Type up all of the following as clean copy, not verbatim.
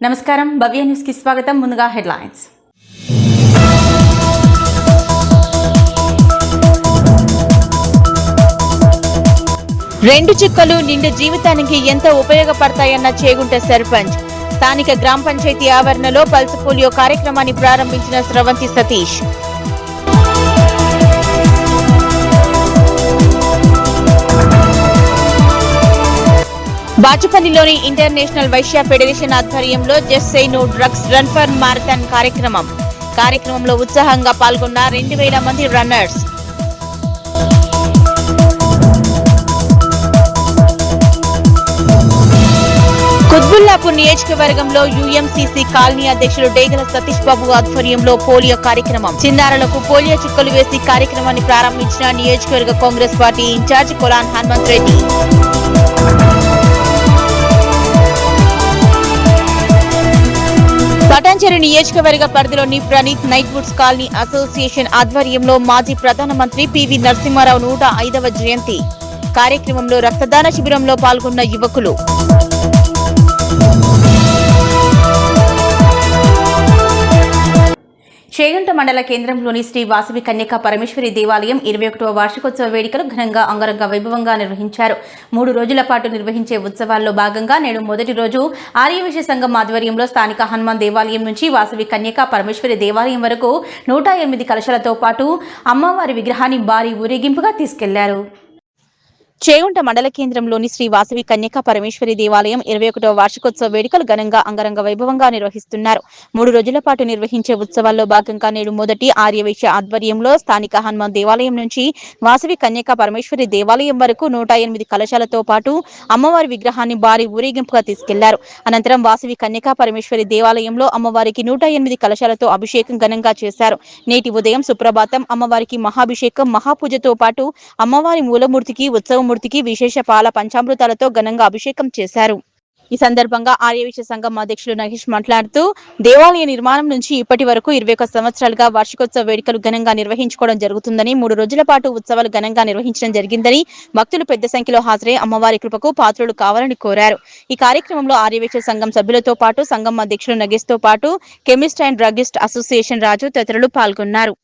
నమస్కారం భవ్య న్యూస్ కి స్వాగతం. ముందుగా హెడ్లైన్స్. రెండు చుక్కలు నిండు జీవితానికి ఎంతో ఉపయోగపడతాయన్న చేగుంట సర్పంచ్. స్థానిక గ్రామ పంచాయతీ ఆవరణలో పల్స్ పోలియో కార్యక్రమాన్ని ప్రారంభించిన స్రవంతి సతీష్. బాచుపల్లిలోని ఇంటర్నేషనల్ వైశ్య ఫెడరేషన్ ఆధ్వర్యంలో just say no drugs run for marathon కార్యక్రమంలో ఉత్సాహంగా పాల్గొన్న 2000 మంది రన్నర్స్. కుత్బుల్లాపూర్ నియోజకవర్గంలో యుఎంసిసి కాలనీ అధ్యక్షులు డేగల సతీష్ బాబు ఆధ్వర్యంలో పోలియో కార్యక్రమం. చిన్నారులకు పోలియో చుక్కలు వేసి కార్యక్రమాన్ని ప్రారంభించిన నియోజకవర్గ కాంగ్రెస్ పార్టీ ఇన్ఛార్జ్ కొలాన్ హనుమంత్ రెడ్డి. పటాన్చెరు నియోజకవర్గ పరిధిలోని Praneeth night woods colony association ఆధ్వర్యంలో మాజీ ప్రధానమంత్రి పివి నరసింహారావు 105వ జయంతి కార్యక్రమంలో రక్తదాన శిబిరంలో పాల్గొన్న యువకులు. చేగుంట మండల కేంద్రంలోని శ్రీ వాసవి కన్యకా పరమేశ్వరి దేవాలయం 21వ వార్షికోత్సవ వేడుకలు ఘనంగా అంగరంగ వైభవంగా నిర్వహించారు. 3 రోజుల పాటు నిర్వహించే ఉత్సవాల్లో భాగంగా నేడు మొదటి రోజు ఆర్యవైశ్య సంఘం ఆధ్వర్యంలో స్థానిక హనుమాన్ దేవాలయం నుంచి వాసవి కన్యకా పరమేశ్వరి దేవాలయం వరకు 108 కలశాలతో పాటు అమ్మవారి విగ్రహాన్ని భారీ ఊరేగింపుగా తీసుకెళ్లారు. చేగుంట మండల కేంద్రంలోని శ్రీ వాసవి కన్యకా పరమేశ్వరి దేవాలయం 21వ వార్షికోత్సవ వేడుకలు ఘనంగా అంగరంగ వైభవంగా నిర్వహిస్తున్నారు. 3 రోజుల పాటు నిర్వహించే ఉత్సవాల్లో భాగంగా నేడు మొదటి ఆర్యవైశ్య ఆధ్వర్యంలో స్థానిక హనుమాన్ దేవాలయం నుంచి వాసవి కన్యకా పరమేశ్వరి దేవాలయం వరకు 108 కలశాలతో పాటు అమ్మవారి విగ్రహాన్ని భారీ ఊరేగింపుగా తీసుకెళ్లారు. అనంతరం వాసవి కన్యకా పరమేశ్వరి దేవాలయంలో అమ్మవారికి 108 కలశాలతో అభిషేకం ఘనంగా చేశారు. నేటి ఉదయం సుప్రభాతం అమ్మవారికి మహాభిషేకం మహాపూజతో పాటు అమ్మవారి మూలమూర్తికి ఉత్సవం మూర్తికి విశేష పాల పంచామృతాలతో ఘనంగా అభిషేకం చేశారు. ఈ సందర్భంగా ఆర్యవైశ్య సంఘం అధ్యక్షులు నగేష్ మాట్లాడుతూ దేవాలయ నిర్మాణం నుంచి ఇప్పటి వరకు 21 సంవత్సరాలుగా వార్షికోత్సవ వేడుకలు ఘనంగా నిర్వహించుకోవడం జరుగుతుందని 3 రోజుల పాటు ఉత్సవాలు ఘనంగా నిర్వహించడం జరిగిందని భక్తులు పెద్ద సంఖ్యలో హాజరై అమ్మవారి కృపకు పాత్రులు కావాలని కోరారు. ఈ కార్యక్రమంలో ఆర్యవైశ్య సంఘం సభ్యులతో పాటు సంఘం అధ్యక్షులు నగేష్ తో పాటు కెమిస్ట్ అండ్ డ్రగిస్ట్ అసోసియేషన్ రాజు తదితరులు పాల్గొన్నారు.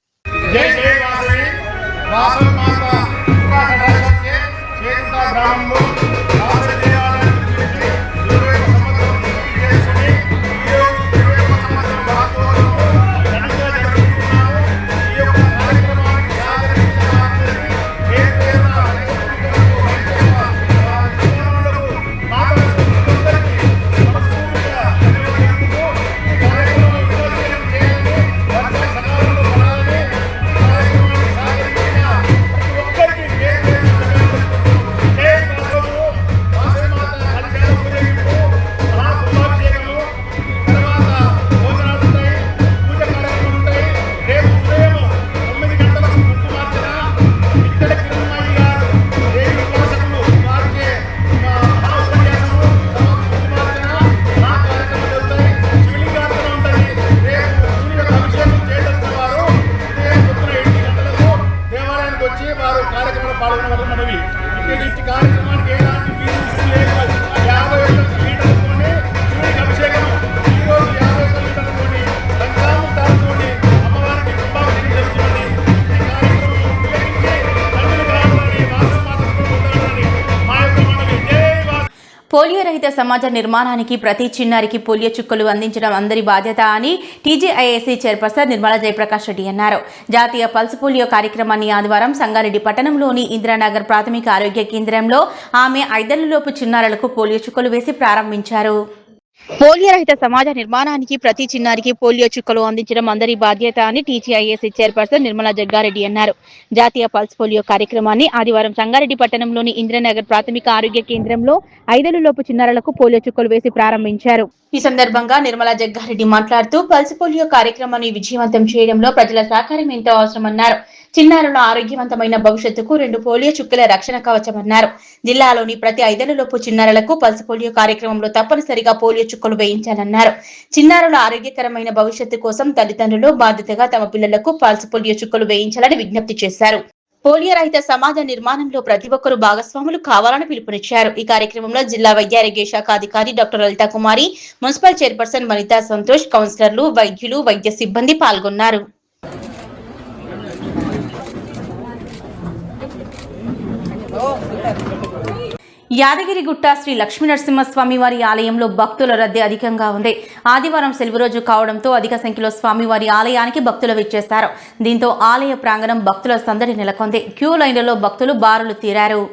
గ్రామంలో పోలియో రహిత సమాజ నిర్మాణానికి ప్రతి చిన్నారికి పోలియో చుక్కలు అందించడం అందరి బాధ్యత అని టీజీఐఏసీ చైర్పర్సన్ నిర్మలా జయప్రకాష్ రెడ్డి అన్నారు. జాతీయ పల్స్ పోలియో కార్యక్రమాన్ని ఆదివారం సంగారెడ్డి పట్టణంలోని ఇందిరానగర్ ప్రాథమిక ఆరోగ్య కేంద్రంలో ఆమె 5 ఏళ్లలోపు చిన్నారులకు పోలియో చుక్కలు వేసి ప్రారంభించారు. పోలియో రహిత సమాజ నిర్మాణానికి ప్రతి చిన్నారికి పోలియో చుక్కలు అందించడం అందరి బాధ్యత అని టీజీఐఏసీ చైర్పర్సన్ నిర్మలా జగ్గారెడ్డి అన్నారు. జాతీయ పల్స్ పోలియో కార్యక్రమాన్ని ఆదివారం సంగారెడ్డి పట్టణంలోని ఇంద్రనగర్ ప్రాథమిక ఆరోగ్య కేంద్రంలో 5 ఏళ్లలోపు చిన్నారులకు పోలియో చుక్కలు వేసి ప్రారంభించారు. ఈ సందర్భంగా నిర్మలా జగ్గారెడ్డి మాట్లాడుతూ పల్స్ పోలియో కార్యక్రమాన్ని విజయవంతం చేయడంలో ప్రజల సహకారం ఎంతో అవసరమన్నారు. చిన్నారుల ఆరోగ్యవంతమైన భవిష్యత్తుకు 2 పోలియో చుక్కల రక్షణ కవచమన్నారు. జిల్లాలోని ప్రతి 5 ఏళ్లలోపు చిన్నారులకు పల్స్ పోలియో కార్యక్రమంలో తప్పనిసరిగా పోలియో చుక్కలు వేయించాలన్నారు. చిన్నారుల ఆరోగ్యకరమైన భవిష్యత్తు కోసం తల్లిదండ్రులు బాధ్యతగా తమ పిల్లలకు పల్స్ పోలియో చుక్కలు వేయించాలని విజ్ఞప్తి చేశారు. పోలియో రహిత సమాజ నిర్మాణంలో ప్రతి ఒక్కరూ భాగస్వాములు కావాలని పిలుపునిచ్చారు. ఈ కార్యక్రమంలో జిల్లా వైద్య ఆరోగ్య శాఖ అధికారి డాక్టర్ లలితా కుమారి, మున్సిపల్ చైర్పర్సన్ వనితా సంతోష్, కౌన్సిలర్లు, వైద్యులు, వైద్య సిబ్బంది పాల్గొన్నారు. యాదగిరిగుట్ట శ్రీ లక్ష్మీనరసింహస్వామి వారి ఆలయంలో భక్తుల రద్దీ అధికంగా ఉంది. ఆదివారం సెలవు రోజు కావడంతో అధిక సంఖ్యలో స్వామివారి ఆలయానికి భక్తులు విచ్చేశారు. దీంతో ఆలయ ప్రాంగణం భక్తుల సందడి నెలకొంది. క్యూ లైన్లలో భక్తులు బారులు తీరారు.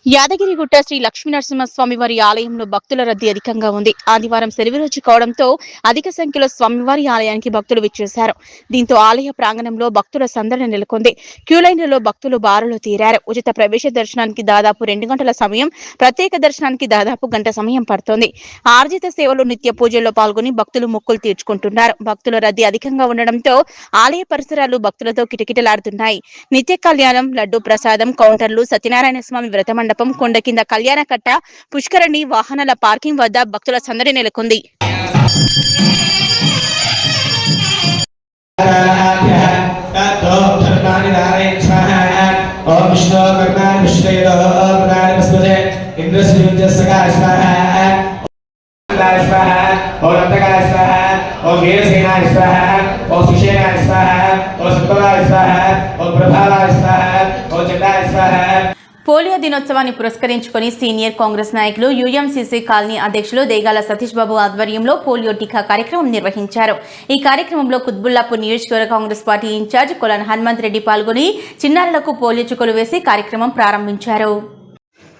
యాదగిరిగుట్ట శ్రీ లక్ష్మీనరసింహస్వామి వారి ఆలయంలో భక్తుల రద్దీ అధికంగా ఉంది. ఆదివారం సెలవు రోజు కావడంతో అధిక సంఖ్యలో స్వామివారి ఆలయానికి భక్తులు విచ్చేశారు. దీంతో ఆలయ ప్రాంగణంలో భక్తుల సందడి నెలకొంది. క్యూ లైన్లలో భక్తులు బారులు తీరారు. ఉచిత ప్రవేశ దర్శనానికి దాదాపు 2 గంటల సమయం, ప్రత్యేక దర్శనానికి దాదాపు గంట సమయం పడుతోంది. ఆర్జిత సేవలు, నిత్య పూజల్లో పాల్గొని భక్తులు మొక్కులు తీర్చుకుంటున్నారు. భక్తుల రద్దీ అధికంగా ఉండడంతో ఆలయ పరిసరాలు భక్తులతో కిటకిటలాడుతున్నాయి. నిత్య కళ్యాణం, లడ్డు ప్రసాదం కౌంటర్లు, సత్యనారాయణ స్వామి వ్రత మండపం, కొండ కింద కళ్యాణ కట్ట, పుష్కరణి, వాహనాల పార్కింగ్ వద్ద భక్తుల సందడి నెలకొంది. పోలియో దినోత్సవాన్ని పురస్కరించుకుని సీనియర్ కాంగ్రెస్ నాయకులు యుఎంసీసీ కాలనీ అధ్యక్షులు దేగాల సతీష్ బాబు ఆధ్వర్యంలో పోలియో టీకా కార్యక్రమం నిర్వహించారు. ఈ కార్యక్రమంలో కుత్బుల్లాపూర్ నియోజకవర్గ కాంగ్రెస్ పార్టీ ఇన్ఛార్జ్ కొలన్ హనుమంత్ రెడ్డి పాల్గొని చిన్నారులకు పోలియో చుక్కలు వేసి కార్యక్రమం ప్రారంభించారు.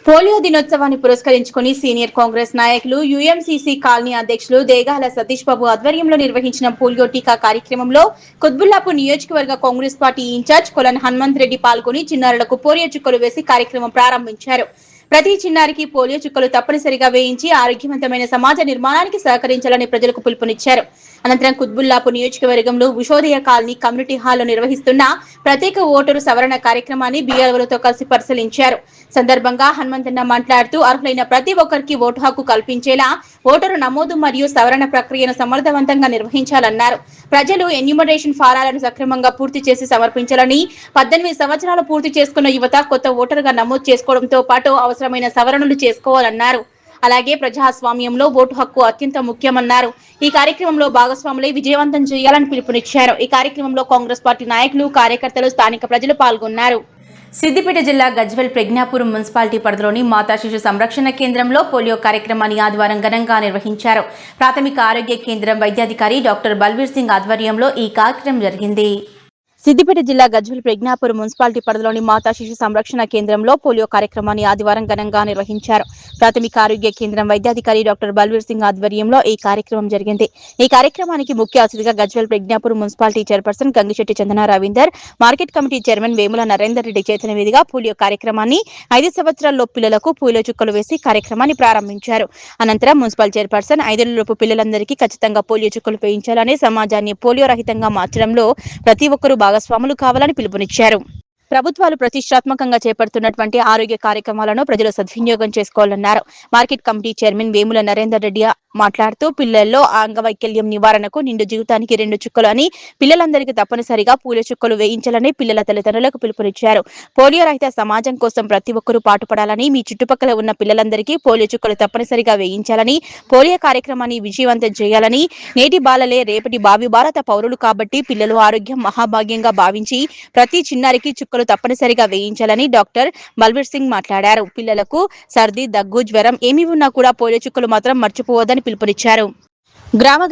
పోలియో దినోత్సవాన్ని పురస్కరించుకుని సీనియర్ కాంగ్రెస్ నాయకులు యుఎంసీసీ కాలనీ అధ్యక్షులు దేగాల సతీష్ బాబు ఆధ్వర్యంలో నిర్వహించిన పోలియో టీకా కార్యక్రమంలో కుత్బుల్లాపూర్ నియోజకవర్గ కాంగ్రెస్ పార్టీ ఇన్ఛార్జ్ కొలన్ హనుమంత్ రెడ్డి పాల్గొని చిన్నారులకు పోలియో చుక్కలు వేసి కార్యక్రమం ప్రారంభించారు. ప్రతి చిన్నారికి పోలియో చుక్కలు తప్పనిసరిగా వేయించి ఆరోగ్యవంతమైన సమాజ నిర్మాణానికి సహకరించాలని ప్రజలకు పిలుపునిచ్చారు. అనంతరం కుత్బుల్లాపూర్ నియోజకవర్గంలో ఉషోదయ కాలనీ కమ్యూనిటీ హాల్లో నిర్వహిస్తున్న ప్రత్యేక ఓటరు సవరణ కార్యక్రమాన్ని బీఆర్ఓలతో కలిసి పరిశీలించారు. సందర్భంగా హనుమంతన్న మాట్లాడుతూ అర్హులైన ప్రతి ఒక్కరికి ఓటు హక్కు కల్పించేలా ఓటరు నమోదు మరియు సవరణ ప్రక్రియను సమర్థవంతంగా నిర్వహించాలన్నారు. ప్రజలు ఎన్యూమరేషన్ ఫారాలను సక్రమంగా పూర్తి చేసి సమర్పించాలని, 18 సంవత్సరాలు పూర్తి చేసుకున్న యువత కొత్త ఓటరుగా నమోదు చేసుకోవడంతో పాటు అవసరమైన సవరణలు చేసుకోవాలన్నారు. అలాగే ప్రజాస్వామ్యంలో ఓటు హక్కు అత్యంత ముఖ్యమన్నారు. ఈ కార్యక్రమంలో భాగస్వాములై విజయవంతం చేయాలని పిలుపునిచ్చారు. ఈ కార్యక్రమంలో కాంగ్రెస్ పార్టీ నాయకులు, కార్యకర్తలు, స్థానిక ప్రజలు పాల్గొన్నారు. సిద్దిపేట జిల్లా గజ్వేల్ ప్రజ్ఞాపురం మున్సిపాలిటీ పరిధిలోని మాతా శిశు సంరక్షణ కేంద్రంలో పోలియో కార్యక్రమాన్ని ఆదివారం ఘనంగా నిర్వహించారు. ప్రాథమిక ఆరోగ్య కేంద్రం వైద్యాధికారి డాక్టర్ బల్వీర్ సింగ్ ఆధ్వర్యంలో ఈ కార్యక్రమం జరిగింది. సిద్దిపేట జిల్లా గజ్వేల్ ప్రజ్ఞాపురం మున్సిపాలిటీ పరిధిలోని మాతా శిశు సంరక్షణ కేంద్రంలో పోలియో కార్యక్రమాన్ని ఆదివారం ఘనంగా నిర్వహించారు. ప్రాథమిక ఆరోగ్య కేంద్రం వైద్యాధికారి డాక్టర్ బల్వీర్ సింగ్ ఆధ్వర్యంలో ఈ కార్యక్రమం జరిగింది. ఈ కార్యక్రమానికి ముఖ్య అతిథిగా Gajwel Prajnapur municipality chairperson Gangishetti Chandana Ravinder, market committee chairman Vemula Narender Reddy చేతుల మీదుగా పోలియో కార్యక్రమాన్ని 5 సంవత్సరాల్లో పిల్లలకు పోలియో చుక్కలు వేసి కార్యక్రమాన్ని ప్రారంభించారు. అనంతరం మున్సిపల్ చైర్పర్సన్ 5 ఏళ్లలోపు పిల్లలందరికీ ఖచ్చితంగా పోలియో చుక్కలు వేయించాలని, సమాజాన్ని పోలియో రహితంగా మార్చడంలో ప్రతి ఒక్కరూ భాగస్వాములు కావాలని పిలుపునిచ్చారు. ప్రభుత్వాలు ప్రతిష్టాత్మకంగా చేపడుతున్నటువంటి ఆరోగ్య కార్యక్రమాలను ప్రజలు సద్వినియోగం చేసుకోవాలన్నారు. Market committee chairman Vemula Narender Reddy మాట్లాడుతూ పిల్లల్లో అంగవైకల్యం నివారణకు నిండు జీవితానికి 2 చుక్కలు అని, పిల్లలందరికీ తప్పనిసరిగా పోలియో చుక్కలు వేయించాలని పిల్లల తల్లిదండ్రులకు పిలుపునిచ్చారు. పోలియో రహిత సమాజం కోసం ప్రతి ఒక్కరూ పాటుపడాలని, మీ చుట్టుపక్కల ఉన్న పిల్లలందరికీ పోలియో చుక్కలు తప్పనిసరిగా వేయించాలని, పోలియో కార్యక్రమాన్ని విజయవంతం చేయాలని, నేటి బాలలే రేపటి భావి భారత పౌరులు కాబట్టి పిల్లలు ఆరోగ్యం మహాభాగ్యంగా భావించి ప్రతి చిన్నారికి చుక్కలు తప్పనిసరిగా వేయించాలని డాక్టర్ బల్వీర్ సింగ్ మాట్లాడారు. పిల్లలకు సర్ది, దగ్గు, జ్వరం ఏమి ఉన్నా కూడా పోలియో చుక్కలు మాత్రం మర్చిపోవద్దని పిలుపునిచ్చారు.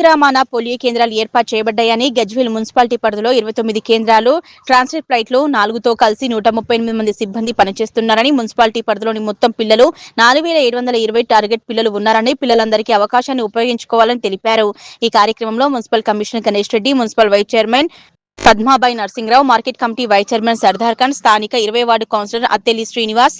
గ్రామాన పోలియో కేంద్రాలు ఏర్పాటు చేయబడ్డాయని, గజ్వేల్ మున్సిపాలిటీ పరిధిలో 29 కేంద్రాలు, ట్రాన్సిట్ ఫ్లైట్లు 4తో కలిసి 138 మంది సిబ్బంది పనిచేస్తున్నారని, మున్సిపాలిటీ పరిధిలోని మొత్తం పిల్లలు 4720 టార్గెట్ పిల్లలు ఉన్నారని, పిల్లలందరికీ అవకాశాన్ని ఉపయోగించుకోవాలని తెలిపారు. ఈ కార్యక్రమంలో municipal commissioner Ganesh Reddy, municipal vice chairman Padmabai Narsingrao, market committee vice chairman Sardar Khan, స్థానిక 20 వార్డు కౌన్సిలర్ అత్తెలి శ్రీనివాస్,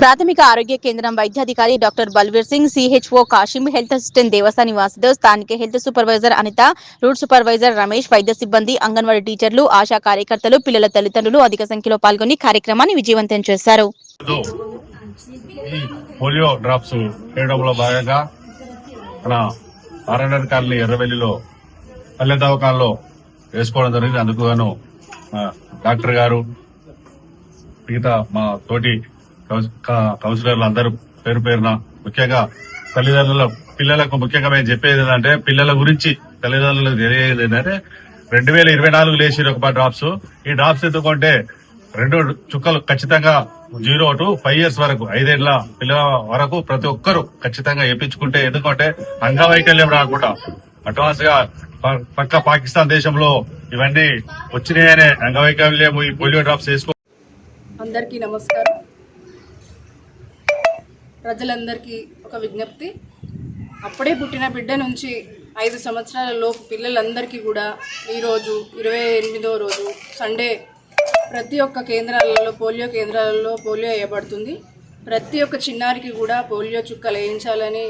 ప్రాథమిక ఆరోగ్య కేంద్రం వైద్యాధికారి doctor Balvir Singh, CHO Kasim, health assistant Devasani Vasudev, స్థానిక health supervisor Anitha, route supervisor Ramesh, వైద్య సిబ్బంది, అంగన్వాడీ టీచర్లు, ఆశా కార్యకర్తలు, పిల్లల తల్లిదండ్రులు అధిక సంఖ్యలో పాల్గొని కార్యక్రమాన్ని విజయవంతం చేశారు. పోలియో డ్రాప్స్ వేయడంలో భాగంగా మన ఆర్ఎన్ఆర్ కాలనీ ఎర్రవెల్లిలో పల్లె దవాఖానలో వేసుకోవడం జరిగింది. అందుకు గాను డాక్టర్ గారు, మిగతా మా తోటి కౌన్సిలర్లు అందరూ పేరు పేరున ముఖ్యంగా పిల్లలకు ముఖ్యంగా మేము చెప్పేది ఏంటంటే పిల్లల గురించి తల్లిదండ్రులకు తెలియదు ఏంటంటే 2024 లేచి ఒక డ్రాప్స్. ఈ డ్రాప్స్ ఎందుకంటే 2 చుక్కలు ఖచ్చితంగా 0 to 5 years వరకు 5 ఏళ్ల పిల్లల వరకు ప్రతి ఒక్కరు ఖచ్చితంగా వేయించుకుంటే, ఎందుకంటే అంగవైకల్యం రాకుండా అడ్వాన్స్ గా పక్క పాకిస్తాన్ దేశంలో ఇవన్నీ వచ్చినాయనే అంగవైకల్యం ఈ పోలియో డ్రాప్స్ వేసుకో. అందరికీ నమస్కారం. ప్రజలందరికీ ఒక విజ్ఞప్తి, అప్పుడే పుట్టిన బిడ్డ నుంచి 5 సంవత్సరాల లోపు పిల్లలందరికీ కూడా ఈరోజు 28వ రోజు సండే ప్రతి ఒక్క కేంద్రాలలో పోలియో కేంద్రాలలో పోలియో వేయబడుతుంది. ప్రతి ఒక్క చిన్నారికి కూడా పోలియో చుక్కలు వేయించాలని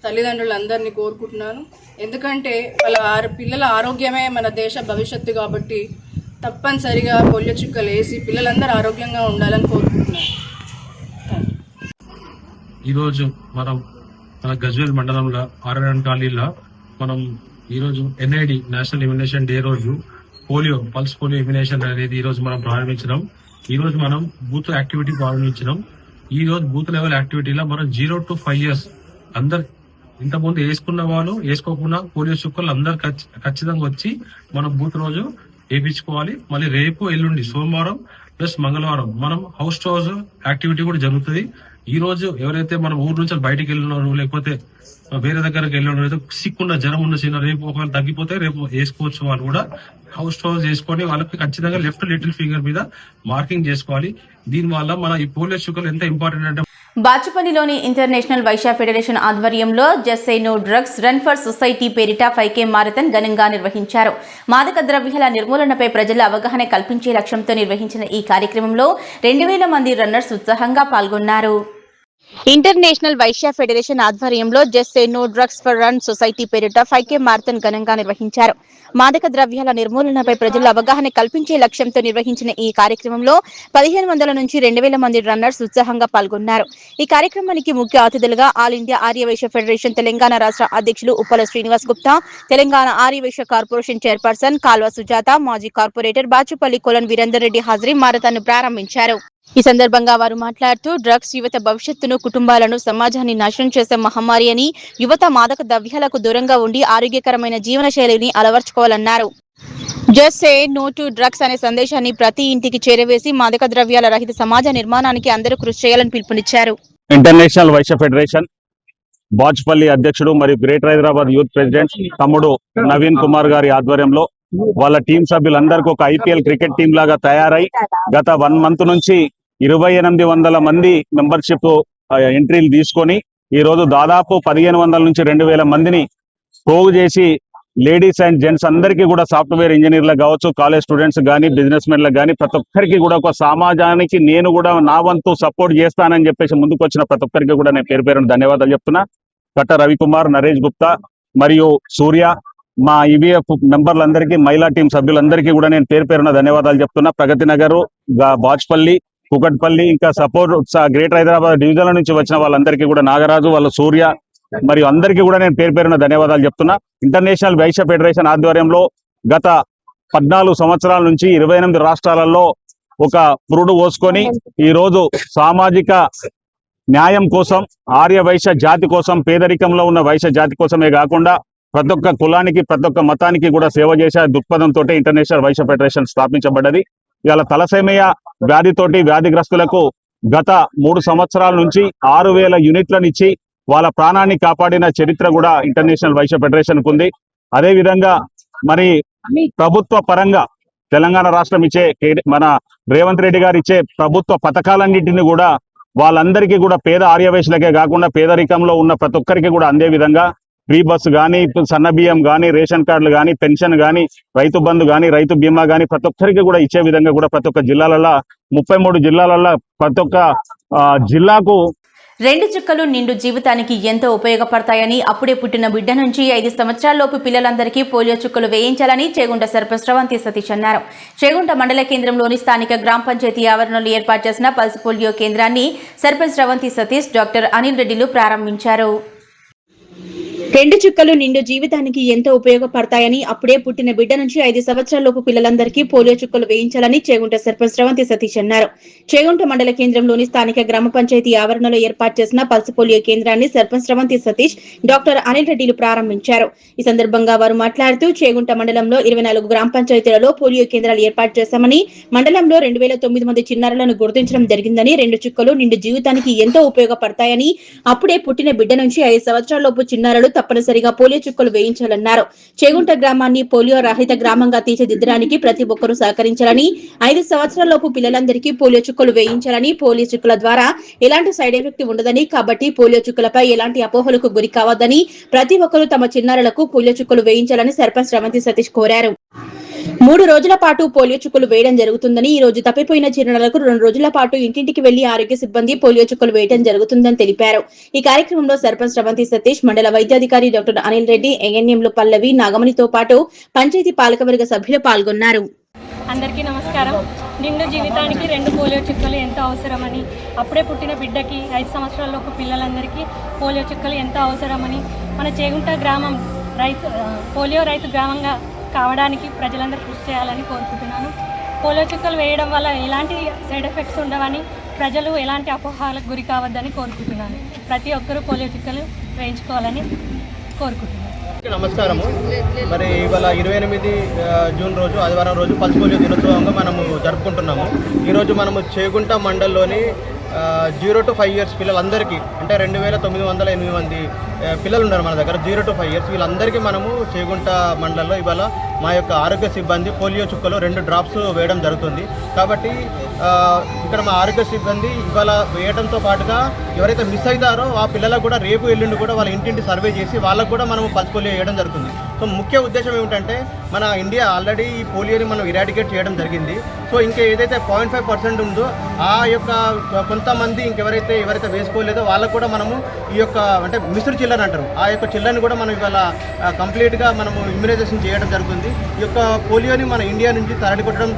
తల్లిదండ్రులందరినీ కోరుకుంటున్నాను. ఎందుకంటే వాళ్ళ పిల్లల ఆరోగ్యమే మన దేశ భవిష్యత్తు కాబట్టి తప్పనిసరిగా పోలియో చుక్కలు వేసి పిల్లలందరూ ఆరోగ్యంగా ఉండాలని కోరుకుంటున్నాను. ఈరోజు మన గజ్వేల్ మండలంలో ఆర్ఆర్ కాలనీలో మనం ఈరోజు NID నేషనల్ ఇమ్యునేషన్ డే రోజు పల్స్ పోలియో ఇమ్యునేషన్ అనేది ఈ రోజు మనం ప్రారంభించడం. ఈ రోజు మనం బూత్ యాక్టివిటీ ప్రారంభించడం. ఈ రోజు బూత్ లెవెల్ యాక్టివిటీలో మనం 0 to 5 years అందరు ఇంతకుముందు వేసుకున్న వాళ్ళు వేసుకోకుండా పోలియో చుక్కలు అందరు ఖచ్చితంగా వచ్చి మనం బూత్ రోజు వేయించుకోవాలి. మళ్ళీ రేపు ఎల్లుండి సోమవారం ప్లస్ మంగళవారం మనం హౌస్ టు హౌస్ యాక్టివిటీ కూడా జరుగుతుంది. ఈ రోజు ఎవరైతే మనం ఊరు నుంచి బయటికి వెళ్ళినారు లేకపోతే వేరే దగ్గరకు వెళ్ళిన సిక్ ఉన్న జ్వరం ఉన్న చిన్న రేపు ఒకవేళ తగ్గిపోతే రేపు వేసుకోవచ్చు. వాళ్ళు కూడా హౌస్ టు హౌస్ చేసుకొని వాళ్ళకి ఖచ్చితంగా లెఫ్ట్ లిటిల్ ఫింగర్ మీద మార్కింగ్ చేసుకోవాలి. దీని వల్ల మన ఈ పోలియో చుక్కలు ఎంత ఇంపార్టెంట్ అంటే బాచుపల్లిలోని ఇంటర్నేషనల్ వైశ్య ఫెడరేషన్ ఆధ్వర్యంలో just say no drugs run for society పేరిట 5K మారథాన్ ఘనంగా నిర్వహించారు. మాదక ద్రవ్యాల నిర్మూలనపై ప్రజల అవగాహన కల్పించే లక్ష్యంతో నిర్వహించిన ఈ కార్యక్రమంలో 2000 మంది రన్నర్స్ ఉత్సాహంగా పాల్గొన్నారు. ఇంటర్నేషనల్ వైశ్య ఫెడరేషన్ ఆధ్వర్యంలో just say no drugs for run society పేరిట 5K మారథాన్ ఘనంగా నిర్వహించారు. మాదక ద్రవ్యాల నిర్మూలనపై ప్రజల అవగాహన కల్పించే లక్ష్యంతో నిర్వహించిన ఈ కార్యక్రమంలో 1500 నుంచి 2000 మంది రన్నర్స్ ఉత్సాహంగా పాల్గొన్నారు. ఈ కార్యక్రమానికి ముఖ్య అతిథులుగా all India Aryavysya federation Telangana రాష్ట్ర అధ్యక్షులు ఉప్పల శ్రీనివాస్ గుప్తా, తెలంగాణ ఆర్యవైశ్య కార్పొరేషన్ చైర్పర్సన్ కాల్వ సుజాత, మాజీ కార్పొరేటర్ బాచుపల్లి కొలన్ వీరేందర్ రెడ్డి హాజరై మారథాన్ ప్రారంభించారు. ఈ సందర్భంగా వారు మాట్లాడుతూ డ్రగ్స్ యువత భవిష్యత్తును, కుటుంబాలను, సమాజాన్ని నాశనం చేసే మహమ్మారి అని, యువత మాదక ద్రవ్యాలకు దూరంగా ఉండి ఆరోగ్యకరమైన జీవన శైలిని అలవర్చుకోవాలన్నారు. Just say no to drugs అనే సందేశాన్ని ప్రతి ఇంటికి చేరవేసి మాదక ద్రవ్యాల రహిత సమాజ నిర్మాణానికి అందరూ కృషి చేయాలని పిలుపునిచ్చారు. ఇంటర్నేషనల్ వైశ్య ఫెడరేషన్ బాచుపల్లి అధ్యక్షుడు మరియు గ్రేటర్ హైదరాబాద్ యూత్ ప్రెసిడెంట్ తమ్ముడు నవీన్ కుమార్ గారి ఆధ్వర్యంలో వాళ్ళ టీం సభ్యులందరికీ ఒక IPL క్రికెట్ టీం లాగా తయారై గత 1 month నుంచి 2800 మంది మెంబర్షిప్ ఎంట్రీలు తీసుకొని ఈ రోజు దాదాపు 1500 నుంచి 2000 మందిని పోగు చేసి లేడీస్ అండ్ జెంట్స్ అందరికీ కూడా సాఫ్ట్వేర్ ఇంజనీర్లకు కావచ్చు, కాలేజ్ స్టూడెంట్స్ కానీ, బిజినెస్ మెన్లకు కానీ ప్రతి ఒక్కరికి కూడా ఒక సమాజానికి నేను కూడా నా వంతు సపోర్ట్ చేస్తానని చెప్పేసి ముందుకు వచ్చిన ప్రతి ఒక్కరికి కూడా నేను పేరు పేరున ధన్యవాదాలు చెప్తున్నా. కట్ట రవికుమార్, నరేష్ గుప్తా మరియు సూర్య, మా IVF మెంబర్లందరికీ, మహిళా టీం సభ్యులందరికీ కూడా నేను పేరు పేరున ధన్యవాదాలు చెప్తున్నా. ప్రగతి నగర్, బాచుపల్లి, కుకట్పల్లి, ఇంకా సపోర్ట్ గ్రేటర్ హైదరాబాద్ డివిజన్ల నుంచి వచ్చిన వాళ్ళందరికీ కూడా, నాగరాజు, వాళ్ళ సూర్య మరియు అందరికీ కూడా నేను పేరు పేరున ధన్యవాదాలు చెప్తున్నా. ఇంటర్నేషనల్ వైశ్య ఫెడరేషన్ ఆధ్వర్యంలో గత 14 సంవత్సరాల నుంచి 28 రాష్ట్రాలలో ఒక పురుడు పోసుకొని ఈ రోజు సామాజిక న్యాయం కోసం, ఆర్య వైశ్య జాతి కోసం, పేదరికంలో ఉన్న వైశ్య జాతి కోసమే కాకుండా ప్రతి ఒక్క కులానికి, ప్రతి ఒక్క మతానికి కూడా సేవ చేసే దృక్పథంతో ఇంటర్నేషనల్ వైశ్య ఫెడరేషన్ స్థాపించబడ్డది. ఇవాళ తలసేమియా వ్యాధితోటి వ్యాధిగ్రస్తులకు గత 3 సంవత్సరాల నుంచి 6000 యూనిట్లను ఇచ్చి వాళ్ళ ప్రాణాన్ని కాపాడిన చరిత్ర కూడా ఇంటర్నేషనల్ వైశ్య ఫెడరేషన్ కు ఉంది. అదే విధంగా మరి ప్రభుత్వ పరంగా తెలంగాణ రాష్ట్రం ఇచ్చే, మన రేవంత్ రెడ్డి గారు ఇచ్చే ప్రభుత్వ పథకాలన్నింటినీ కూడా వాళ్ళందరికీ కూడా పేద ఆర్యవైశ్యులకే కాకుండా పేదరికంలో ఉన్న ప్రతి ఒక్కరికి కూడా అందే విధంగా ఫ్రీ బస్సు కానీ, సన్న బియ్యం కానీ, రేషన్ కార్డులు కానీ, పెన్షన్ కానీ, రైతు బంధు కానీ, రైతు బీమా కానీ ప్రతి ఒక్కరికి కూడా ఇచ్చే విధంగా కూడా ప్రతి ఒక్క జిల్లాలలో 33 జిల్లాలలో ప్రతి ఒక్క జిల్లాకు 2 చుక్కలు నిండు జీవితానికి ఎంతో ఉపయోగపడతాయని, అప్పుడే పుట్టిన బిడ్డ నుంచి 5 సంవత్సరాలలోపు పిల్లలందరికీ పోలియో చుక్కలు వేయించాలని చేగుంట సర్పంచ్ శ్రవంతి సతీష్ అన్నారు. చేగుంట మండల కేంద్రంలోని స్థానిక గ్రామ పంచాయతీ ఆవరణలో ఏర్పాటు చేసిన పల్స్ పోలియో కేంద్రాన్ని సర్పంచ్ శ్రవంతి సతీష్, డాక్టర్ అనిల్ రెడ్డిలు ప్రారంభించారు. రెండు చుక్కలు నిండు జీవితానికి ఎంతో ఉపయోగపడతాయని అప్పుడే పుట్టిన బిడ్డ నుంచి 5 సంవత్సరాలలోపు పిల్లలందరికీ పోలియో చుక్కలు వేయించాలని చేగుంట సర్పంచ్ శ్రవంతి సతీష్ అన్నారు. చేగుంట మండల కేంద్రంలోని స్థానిక గ్రామ పంచాయతీ ఆవరణలో ఏర్పాటు చేసిన పల్స్ పోలియో కేంద్రాన్ని సర్పంచ్ శ్రవంతి సతీష్, డాక్టర్ అనిల్ రెడ్డిలు ప్రారంభించారు. ఈ సందర్భంగా వారు మాట్లాడుతూ చేగుంట మండలంలో 24 గ్రామ పంచాయతీలలో పోలియో కేంద్రాలు ఏర్పాటు చేశామని, మండలంలో 2009 మంది చిన్నారులను గుర్తించడం జరిగిందని, రెండు చుక్కలు నిండు జీవితానికి ఎంతో ఉపయోగపడతాయని అప్పుడే పుట్టిన బిడ్డ నుంచి 5 సంవత్సరాలలోపు చిన్నారులు తప్పనిసరిగా పోలియో చుక్కలు వేయించాలన్నారు. చేగుంట గ్రామాన్ని పోలియో రహిత గ్రామంగా తీర్చిదిద్దడానికి ప్రతి ఒక్కరూ సహకరించాలని, 5 సంవత్సరాలలోపు పిల్లలందరికీ పోలియో చుక్కలు వేయించాలని, పోలియో చుక్కల ద్వారా ఎలాంటి సైడ్ ఎఫెక్ట్ ఉండదని, కాబట్టి పోలియో చుక్కలపై ఎలాంటి అపోహలకు గురి కావద్దని, ప్రతి ఒక్కరూ తమ చిన్నారులకు పోలియో చుక్కలు వేయించాలని సర్పంచ్ శ్రవంతి సతీష్ కోరారు. 3 రోజుల పాటు పోలియో చుక్కలు వేయడం జరుగుతుందని, ఈ రోజు తప్పిపోయిన చిన్నారులకు 2 రోజుల పాటు ఇంటింటికి వెళ్లి ఆరోగ్య సిబ్బంది పోలియో చుక్కలు వేయడం జరుగుతుందని తెలిపారు. ఈ కార్యక్రమంలో సర్పంచ్ శ్రవంతి సతీష్, మండల వైద్యాధికారి డాక్టర్ అనిల్ రెడ్డి, ఏఎన్ఎంలు పల్లవి, నాగమణితో పాటు పంచాయతీ పాలకవర్గ సభ్యులు పాల్గొన్నారు. అందరికీ నమస్కారం. నిండు జీవితానికి 2 పోలియో చుక్కలు ఎంతో అవసరమని, అప్పుడే పుట్టిన బిడ్డకి 5 సంవత్సరాలలోపు పిల్లలందరికీ పోలియో చుక్కలు ఎంతో అవసరమని, మన చేగుంట గ్రామం పోలియో రైతు గ్రామంగా కావడానికి ప్రజలందరూ కృషి చేయాలని కోరుకుంటున్నాను. పోలియో చుక్కలు వేయడం వల్ల ఎలాంటి సైడ్ ఎఫెక్ట్స్ ఉండవని, ప్రజలు ఎలాంటి అపోహలకు గురి కావద్దని కోరుకుంటున్నాను. ప్రతి ఒక్కరూ పోలియో చుక్కలు వేయించుకోవాలని కోరుకుంటున్నాను. నమస్కారము. మరి ఇవాళ 28 జూన్ రోజు, ఆదివారం రోజు పల్స్ పోలియో దినోత్సవంగా మనము జరుపుకుంటున్నాము. ఈరోజు మనము చేగుంట మండలంలోని 0 to 5 years పిల్లలందరికీ, అంటే 2908 మంది పిల్లలు ఉన్నారు మన దగ్గర 0 to 5 years. వీళ్ళందరికీ మనము చేగుంట మండలంలో ఇవాళ మా యొక్క ఆరోగ్య సిబ్బంది పోలియో చుక్కలు 2 డ్రాప్స్ వేయడం జరుగుతుంది. కాబట్టి ఇక్కడ మా ఆరోగ్య సిబ్బంది ఇవాళ వేయడంతో పాటుగా ఎవరైతే మిస్ అవుతారో ఆ పిల్లలకు కూడా రేపు ఎల్లుండి కూడా వాళ్ళ ఇంటింటి సర్వే చేసి వాళ్ళకు కూడా మనము పల్స్ పోలియో వేయడం జరుగుతుంది. సో ముఖ్య ఉద్దేశం ఏమిటంటే, మన ఇండియా ఆల్రెడీ ఈ పోలియోని మనం ఇరాడికేట్ చేయడం జరిగింది. సో ఇంకా ఏదైతే 0.5% ఉందో ఆ యొక్క కొంతమంది ఎవరైతే వేసుకోలేదో వాళ్ళకు కూడా మనము ఈ యొక్క అంటే మిస్డ్ చిల్డ్రన్ అంటారు, ఆ యొక్క చిల్డ్రన్ కూడా మనం ఇవాళ కంప్లీట్గా మనము ఇమ్యునైజేషన్ చేయడం జరుగుతుంది. ఈ యొక్క పోలియోని మన ఇండియా నుంచి తరలికొట్టడం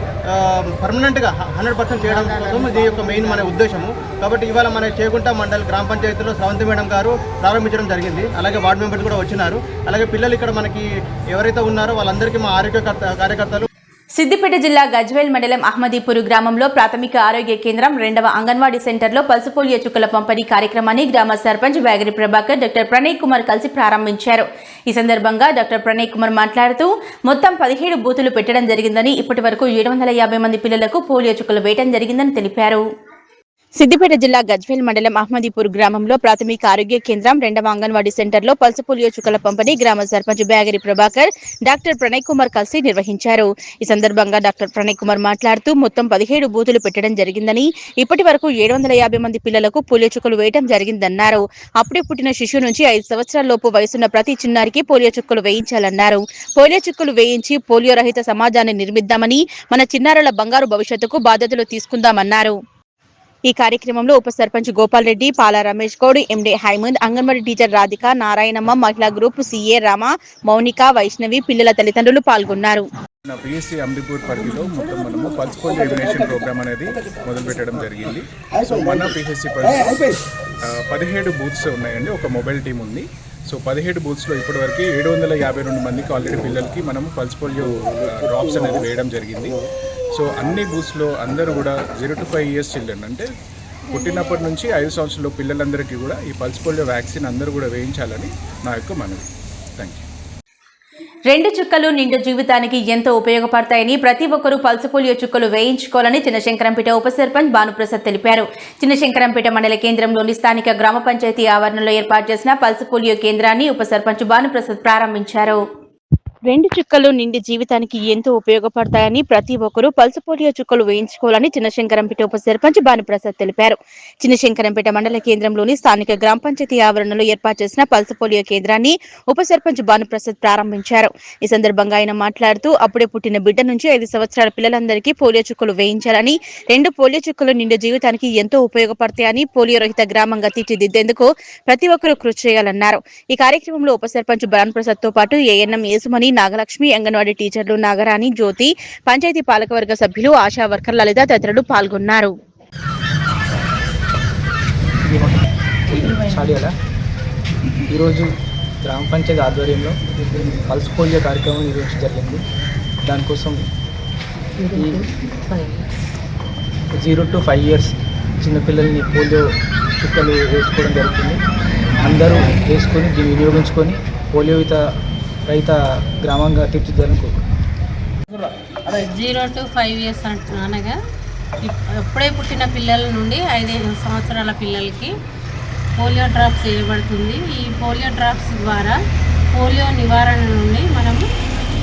పర్మనెంట్గా 100% చేయడం కోసం ఇది యొక్క మెయిన్ మన ఉద్దేశము. కాబట్టి ఇవాళ మన చేగుంట మండల్ గ్రామ పంచాయతీలో శ్రవంతి మేడం గారు ప్రారంభించడం జరిగింది. అలాగే వార్డు మెంబర్స్ కూడా వచ్చినారు. అలాగే పిల్లలు ఇక్కడ మనకి ఎవరైతే ఉన్నారో వాళ్ళందరికీ మా ఆరోగ్య కార్యకర్తలు. సిద్దిపేట జిల్లా గజ్వేల్ మండలం అహ్మదీపూర్ గ్రామంలో ప్రాథమిక ఆరోగ్య కేంద్రం, 2వ అంగన్వాడీ సెంటర్లో పల్స్ పోలియో చుక్కల పంపిణీ కార్యక్రమాన్ని గ్రామ సర్పంచ్ బ్యాగిరి ప్రభాకర్, డాక్టర్ ప్రణయ్ కుమార్ కలిసి ప్రారంభించారు. ఈ సందర్భంగా డాక్టర్ ప్రణయ్ కుమార్ మాట్లాడుతూ, మొత్తం 17 బూతులు పెట్టడం జరిగిందని, ఇప్పటి వరకు 750 మంది పిల్లలకు పోలియో చుక్కలు వేయడం జరిగిందని తెలిపారు. సిద్దిపేట జిల్లా గజ్వేల్ మండలం అహ్మదీపూర్ గ్రామంలో ప్రాథమిక ఆరోగ్య కేంద్రం, 2వ అంగన్వాడీ సెంటర్లో పల్స్ పోలియో చుక్కల పంపిణీ గ్రామ సర్పంచ్ బ్యాగిరి ప్రభాకర్, డాక్టర్ ప్రణయ్ కుమార్ కలిసి నిర్వహించారు. ఈ సందర్భంగా డాక్టర్ ప్రణయ్ కుమార్ మాట్లాడుతూ, మొత్తం 17 బూతులు పెట్టడం జరిగిందని, ఇప్పటి వరకు 750 మంది పిల్లలకు పోలియో చుక్కలు వేయడం జరిగిందన్నారు. అప్పుడే పుట్టిన శిశువు నుంచి 5 సంవత్సరాలలోపు వయసున్న ప్రతి చిన్నారికి పోలియో చుక్కలు వేయించాలన్నారు. పోలియో చుక్కలు వేయించి పోలియో రహిత సమాజాన్ని నిర్మిద్దామని, మన చిన్నారుల బంగారు భవిష్యత్తుకు బాధ్యతలు తీసుకుందామన్నారు. ఈ కార్యక్రమంలో ఉప సర్పంచ్ గోపాల్ రెడ్డి, పాల రమేష్ గౌడ్, ఎండి హైమంద్, అంగన్వాడీ టీచర్ రాధిక, నారాయణమ్మ, మహిళా గ్రూప్ సిఏ రామ, మౌనిక, వైష్ణవి, పిల్లల తల్లిదండ్రులు పాల్గొన్నారు. పిఎస్సి అమ్రిపూర్ పరిధిలో మొత్తం మనము పల్స్ పోలియో ఇమ్యునేషన్ ప్రోగ్రామ్ అనేది మొదలు పెట్టడం జరిగింది. సో మన పిఎస్సి పరిధిలో 17 బూత్స్ ఉన్నాయండి, ఒక మొబైల్ టీం ఉంది. సో 17 బూత్స్లో ఇప్పటివరకు 752 మందికి ఆల్రెడీ పిల్లలకి మనము పల్స్ పోలియో డ్రాప్స్ అనేది వేయడం జరిగింది. సో అన్ని బూత్స్లో అందరూ కూడా 0 to 5 years చిల్డ్రన్, అంటే పుట్టినప్పటి నుంచి 5 సంవత్సరాల పిల్లలందరికీ కూడా ఈ పల్స్ పోలియో వ్యాక్సిన్ అందరూ కూడా వేయించాలని నా యొక్క మనవి. Thank you. 2 చుక్కలు నిండు జీవితానికి ఎంతో ఉపయోగపడతాయని, ప్రతి ఒక్కరూ పల్స్ పోలియో చుక్కలు వేయించుకోవాలని చిన్నశంకరంపేట ఉప సర్పంచ్ భానుప్రసాద్ తెలిపారు. చిన్నశంకరంపేట మండల కేంద్రంలోని స్థానిక గ్రామ పంచాయతీ ఆవరణలో ఏర్పాటు చేసిన పల్స్ పోలియో కేంద్రాన్ని ఉప సర్పంచ్ భానుప్రసాద్ ప్రారంభించారు. 2 చుక్కలు నిండి జీవితానికి ఎంతో ఉపయోగపడతాయని, ప్రతి ఒక్కరూ పల్స్ పోలియో చుక్కలు వేయించుకోవాలని చిన్నశంకరంపేట ఉప సర్పంచ్ భానుప్రసాద్ తెలిపారు. చిన్నశంకరంపేట మండల కేంద్రంలోని స్థానిక గ్రామ పంచాయతీ ఆవరణలో ఏర్పాటు చేసిన పల్స్ పోలియో కేంద్రాన్ని ఉప సర్పంచ్ భానుప్రసాద్ ప్రారంభించారు. ఈ సందర్భంగా ఆయన మాట్లాడుతూ, అప్పుడే పుట్టిన బిడ్డ నుంచి 5 సంవత్సరాల పిల్లలందరికీ పోలియో చుక్కలు వేయించాలని, 2 పోలియో చుక్కలు నిండు జీవితానికి ఎంతో ఉపయోగపడతాయని, పోలియో రహిత గ్రామంగా తీర్చిదిద్దేందుకు ప్రతి ఒక్కరూ కృషి చేయాలన్నారు. ఈ కార్యక్రమంలో ఉప సర్పంచ్ భానుప్రసాద్ తో పాటు ఏఎన్ఎం యేసుమణి, నాగలక్ష్మి, అంగన్వాడీ టీచర్లు నాగరాణి, జ్యోతి, పంచాయతీ పాలకవర్గ సభ్యులు, ఆశా వర్కర్ లలిత తదితరులు పాల్గొన్నారు. ఈరోజు గ్రామ పంచాయతీ ఆధ్వర్యంలో పల్స్ పోలియో కార్యక్రమం నిర్వహించడం జరిగింది. దానికోసం ఈ 0 to 5 years చిన్నపిల్లల్ని పోలియో చుక్కలు వేసుకోవడం జరుగుతుంది. అందరూ వేసుకొని దీన్ని వినియోగించుకొని పోలియో రహిత గ్రామంగా తీర్చిదిద్దాలని కోరుకుంటున్నాను. 0 to 5 years అనగా ఎప్పుడే పుట్టిన పిల్లల నుండి 5 సంవత్సరాల పిల్లలకి పోలియో డ్రాప్స్ వేయబడుతుంది. ఈ పోలియో డ్రాప్స్ ద్వారా పోలియో నివారణ నుండి మనము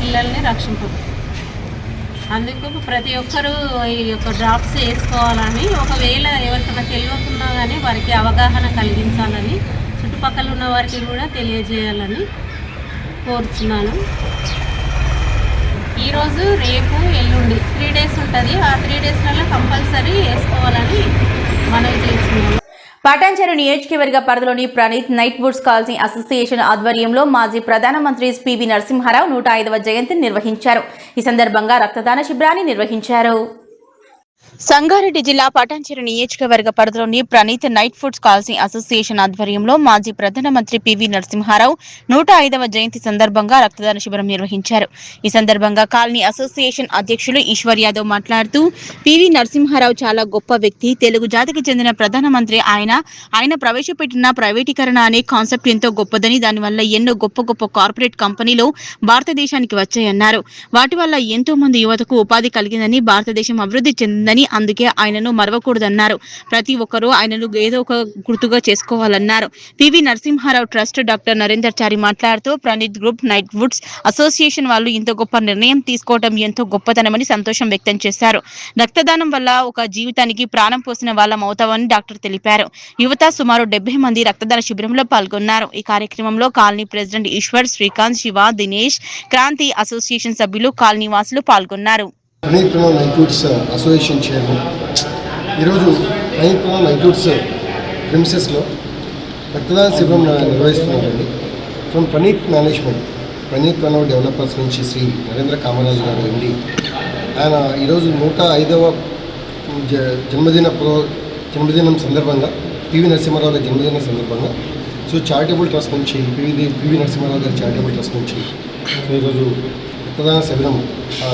పిల్లల్ని రక్షించవచ్చు. అందుకు ప్రతి ఒక్కరూ ఈ యొక్క డ్రాప్స్ వేసుకోవాలని, ఒకవేళ ఎవరికైనా తెలియకున్నా కానీ వారికి అవగాహన కలిగించాలని, చుట్టుపక్కల ఉన్న వారికి కూడా తెలియజేయాలని కోరుతున్నాను. ఈరోజు, రేపు, ఎల్లుండి 3 days ఉంటుంది. ఆ 3 daysలలో కంపల్సరీ వేసుకోవాలని మనవి చేస్తున్నాను. పటాన్చెరు నియోజకవర్గ పరిధిలోని Praneeth night woods colony association ఆధ్వర్యంలో మాజీ ప్రధానమంత్రి పివి నరసింహారావు 105వ జయంతిని నిర్వహించారు. ఈ సందర్భంగా రక్తదాన శిబిరాన్ని నిర్వహించారు. సంగారెడ్డి జిల్లా పటాన్చెరు నియోజకవర్గ పరిధిలోని Praneeth night foods colony association ఆధ్వర్యంలో మాజీ ప్రధానమంత్రి పివి నరసింహారావు 105వ జయంతి సందర్భంగా రక్తదాన శిబిరం నిర్వహించారు. ఈ సందర్భంగా కాలనీ అసోసియేషన్ అధ్యక్షులు ఈశ్వర్ యాదవ్ మాట్లాడుతూ, పివి నరసింహారావు చాలా గొప్ప వ్యక్తి, తెలుగు జాతికి చెందిన ప్రధానమంత్రి. ఆయన ప్రవేశపెట్టిన ప్రైవేటీకరణ అనే కాన్సెప్ట్ ఎంతో గొప్పదని, దానివల్ల ఎన్నో గొప్ప గొప్ప కార్పొరేట్ కంపెనీలు భారతదేశానికి వచ్చాయన్నారు. వాటి వల్ల ఎంతో మంది యువతకు ఉపాధి కలిగిందని, భారతదేశం అభివృద్ధి చెందిందని, అందుకే ఆయనను మరవకూడదన్నారు. ప్రతి ఒక్కరూ ఆయనను ఏదో ఒక గుర్తుగా చేసుకోవాలన్నారు. PV Narasimha Rao trust doctor Narender చారి మాట్లాడుతూ, Praneeth group night woods association వాళ్ళు ఇంత గొప్ప నిర్ణయం తీసుకోవడం ఎంతో గొప్పతనమని సంతోషం వ్యక్తం చేశారు. రక్తదానం వల్ల ఒక జీవితానికి ప్రాణం పోసిన వాళ్ళం అవుతామని డాక్టర్ తెలిపారు. యువత సుమారు 70 మంది రక్తదాన శిబిరంలో పాల్గొన్నారు. ఈ కార్యక్రమంలో colony president Eshwar, Srikanth, Shiva, Dinesh, Kranti, association సభ్యులు, కాలనీ వాసులు పాల్గొన్నారు. Praneeth night woods association chairman ఈరోజు ప్రణీత్ నైట్ వుడ్స్ ప్రిమిసెస్లో రక్తదాన శిబిరం నిర్వహిస్తున్నారండి. From Praneeth management, Praneeth Pranav developers నుంచి శ్రీ నరేంద్ర కామరాజు గారు ఎండి, ఆయన ఈరోజు 105వ జన్మదినం సందర్భంగా, పివి నరసింహారావు గారి జన్మదినం సందర్భంగా చారిటబుల్ ట్రస్ట్ నుంచి, పివి నరసింహారావు గారి చారిటబుల్ ట్రస్ట్ నుంచి ఈరోజు రక్తదాన శిబిరం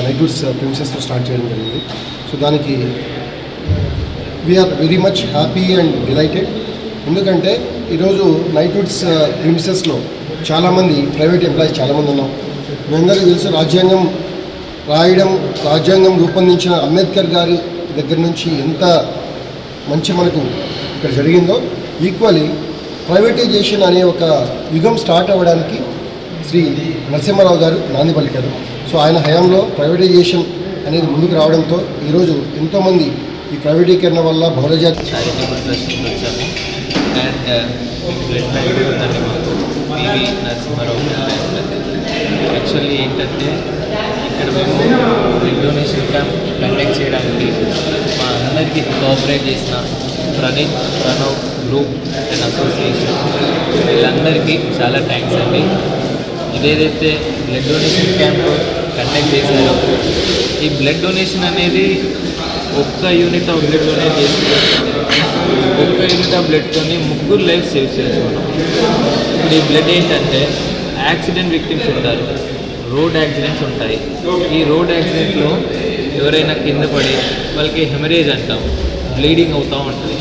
నైట్ వుడ్స్ ప్రిమిసెస్లో స్టార్ట్ చేయడం జరిగింది. దానికి we are very much happy and delighted. ఎందుకంటే ఈరోజు నైట్ వుడ్స్ ప్రిమిసెస్లో చాలామంది ప్రైవేట్ ఎంప్లాయీస్ చాలామంది ఉన్నాం. మీ అందరికీ తెలుసు, రాజ్యాంగం రూపొందించిన అంబేద్కర్ గారి దగ్గర నుంచి ఎంత మంచి మనకు ఇక్కడ జరిగిందో, ఈక్వల్లీ ప్రైవేటైజేషన్ అనే ఒక యుగం స్టార్ట్ అవ్వడానికి శ్రీ నరసింహారావు గారు నాంది పలికారు. ఆయన హయాంలో ప్రైవేటైజేషన్ అనేది ముందుకు రావడంతో ఈరోజు ఎంతోమంది ఈ ప్రైవేటీకరణ వల్ల బహుళజాతి చారిటబుల్ ట్రస్ట్కి వచ్చాము. అండ్ బ్లడ్ బ్యాంక్ ఉందండి మాకు, పివి నరసింహారావు యాక్చువల్లీ ఏంటంటే ఇక్కడ మేము బ్లడ్ డొనేషన్ క్యాంప్ కండక్ట్ చేయడానికి మా అందరికీ కోఆపరేట్ చేసిన Praneeth Pranav group and association వీళ్ళందరికీ చాలా థ్యాంక్స్ అండి. ఇదేదైతే బ్లడ్ డొనేషన్ క్యాంప్ కండక్ట్ చేశారో, ఈ బ్లడ్ డొనేషన్ అనేది ఒక్క యూనిట్ ఆఫ్ బ్లడ్ డొనేట్ చేస్తే ఒక్క యూనిట్ ఆఫ్ బ్లడ్తోని 3 లైఫ్ సేవ్ చేసుకున్నాం. ఇప్పుడు ఈ బ్లడ్ ఏంటంటే యాక్సిడెంట్ విక్టిమ్స్ ఉంటారు, రోడ్ యాక్సిడెంట్స్ ఉంటాయి. ఈ రోడ్ యాక్సిడెంట్లో ఎవరైనా కింద పడి వాళ్ళకి హెమరేజ్ అంటాం, బ్లీడింగ్ అవుతూ ఉంటుంది.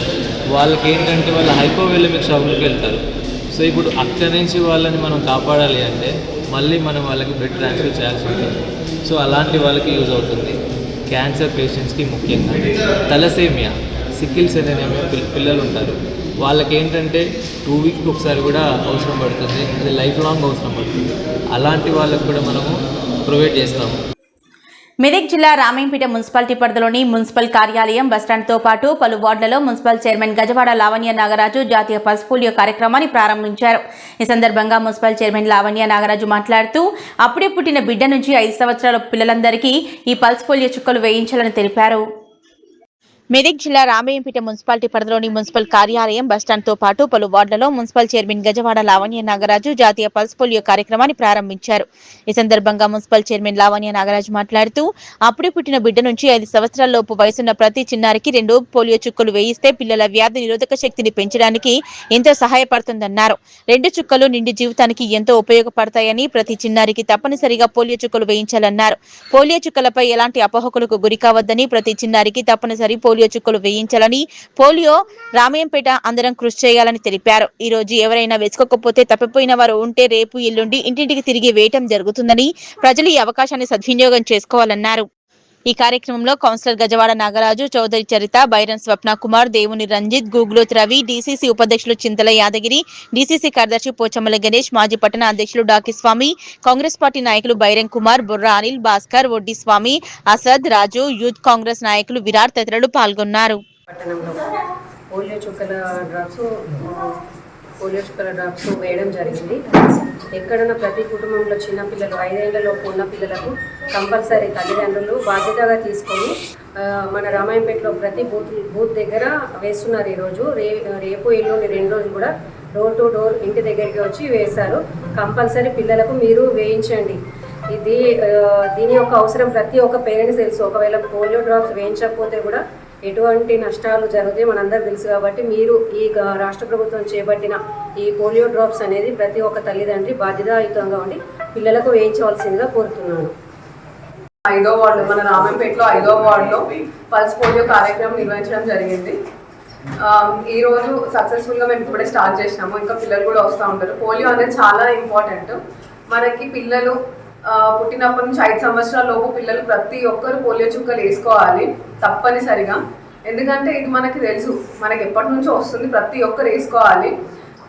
వాళ్ళకి ఏంటంటే వాళ్ళు హైపోవెలమిక్ షాక్లోకి వెళ్తారు. ఇప్పుడు అక్కడి నుంచి వాళ్ళని మనం కాపాడాలి అంటే మళ్ళీ మనం వాళ్ళకి బ్లడ్ ట్రాన్స్ఫర్ చేయాల్సి ఉంటుంది. అలాంటి వాళ్ళకి యూజ్ అవుతుంది. క్యాన్సర్ పేషెంట్స్కి ముఖ్యంగా, తలసేమియా, సికిల్ సెల్ అనేమియా పిల్లలు ఉంటారు. వాళ్ళకి ఏంటంటే 2 weeks ఒకసారి కూడా అవసరం పడుతుంది, అది లైఫ్ లాంగ్ అవసరం పడుతుంది. అలాంటి వాళ్ళకి కూడా మనము ప్రొవైడ్ చేస్తాము. మెదక్ జిల్లా రామేంపేట మున్సిపాలిటీ పరిధిలోని మున్సిపల్ కార్యాలయం, బస్టాండ్తో పాటు పలు వార్డులలో మున్సిపల్ చైర్మన్ గజవాడ లావణ్య నాగరాజు జాతీయ పల్స్ పోలియో కార్యక్రమాన్ని ప్రారంభించారు. ఈ సందర్భంగా మున్సిపల్ చైర్మన్ లావణ్య నాగరాజు మాట్లాడుతూ, అప్పుడే పుట్టిన బిడ్డ నుంచి 5 సంవత్సరాల పిల్లలందరికీ ఈ పల్స్ పోలియో చుక్కలు వేయించాలని తెలిపారు. మెదక్ జిల్లా రామయ్యంపేట మున్సిపాలిటీ పరిధిలోని మున్సిపల్ కార్యాలయం బస్టాండ్తో పాటు పలు వార్డులలో మున్సిపల్ చైర్మన్ గజవాడ లావణ్య నాగరాజు జాతీయ పల్స్ పోలియో కార్యక్రమాన్ని ప్రారంభించారు. ఈ సందర్భంగా మున్సిపల్ చైర్మన్ లావణ్య నాగరాజు మాట్లాడుతూ అప్పుడే పుట్టిన బిడ్డ నుంచి 5 సంవత్సరాలలోపు వయసున్న ప్రతి చిన్నారికి 2 పోలియో చుక్కలు వేయిస్తే పిల్లల వ్యాధి నిరోధక శక్తిని పెంచడానికి ఎంతో సహాయపడుతుందన్నారు. 2 చుక్కలు నిండి జీవితానికి ఎంతో ఉపయోగపడతాయని ప్రతి చిన్నారికి తప్పనిసరిగా పోలియో చుక్కలు వేయించాలన్నారు. పోలియో చుక్కలపై ఎలాంటి అపోహకులకు గురి కావద్దని ప్రతి చిన్నారికి తప్పనిసరి పోలియో చుక్కలు వేయించాలని పోలియో రామయ్యంపేట అందరం కృషి చేయాలని తెలిపారు. ఈ రోజు ఎవరైనా వేసుకోకపోతే తప్పిపోయిన వారు ఉంటే రేపు ఎల్లుండి ఇంటింటికి తిరిగి వేయటం జరుగుతుందని ప్రజలు ఈ అవకాశాన్ని సద్వినియోగం చేసుకోవాలన్నారు. ఈ కార్యక్రమంలో కౌన్సిలర్ గజవాడ నాగరాజు, చౌదరి చరిత, బైరన్ స్వప్న కుమార్, దేవుని రంజిత్, గూగులోత్ రవి, డీసీసీ ఉపాధ్యక్షులు చింతల యాదగిరి, డీసీసీ కార్యదర్శి పోచమ్మల గణేష్, మాజీ పట్టణ అధ్యక్షులు డాకిస్వామి, కాంగ్రెస్ పార్టీ నాయకులు బైరన్ కుమార్, బుర్రా అనిల్, భాస్కర్, వడ్డీ స్వామి, అసద్, రాజు, యూత్ కాంగ్రెస్ నాయకులు విరాట్ తదితరులు పాల్గొన్నారు. పోలియో చుక్కల డ్రాప్స్ వేయడం జరిగింది. ఎక్కడున్న ప్రతి కుటుంబంలో చిన్న పిల్లలు 5 ఏళ్లలోపు ఉన్న పిల్లలకు కంపల్సరీ తల్లిదండ్రులు బాధ్యతగా తీసుకొని మన రామాయంపేటలో ప్రతి బూత్ దగ్గర వేస్తున్నారు. ఈరోజు రేపు ఎల్లుండి 2 రోజులు కూడా డోర్ టు డోర్ ఇంటి దగ్గరికి వచ్చి వేశారు. కంపల్సరీ పిల్లలకు మీరు వేయించండి. దీని యొక్క అవసరం ప్రతి ఒక్క పేరెంట్స్ తెలుసు. ఒకవేళ పోలియో డ్రాప్స్ వేయించకపోతే కూడా ఎటువంటి నష్టాలు జరుగుతాయి మనందరూ తెలుసు. కాబట్టి మీరు ఈ రాష్ట్ర ప్రభుత్వం చేపట్టిన ఈ పోలియో డ్రాప్స్ అనేది ప్రతి ఒక్క తల్లిదండ్రి బాధ్యతాయుతంగా ఉండి పిల్లలకు వేయించవలసిందిగా కోరుతున్నాను. 5వ వార్డు మన రామంపేటలో 5వ వార్డులో పల్స్ పోలియో కార్యక్రమం నిర్వహించడం జరిగింది. ఈరోజు సక్సెస్ఫుల్గా మేము ఇప్పుడే స్టార్ట్ చేసినాము. ఇంకా పిల్లలు కూడా వస్తూ ఉంటారు. పోలియో అనేది చాలా ఇంపార్టెంట్. మనకి పిల్లలు పుట్టినప్పటి నుంచి 5 సంవత్సరాల లోపు పిల్లలు ప్రతి ఒక్కరు పోలియో చుక్కలు వేసుకోవాలి తప్పనిసరిగా. ఎందుకంటే ఇది మనకి తెలుసు, మనకి ఎప్పటి నుంచో వస్తుంది, ప్రతి ఒక్కరు వేసుకోవాలి.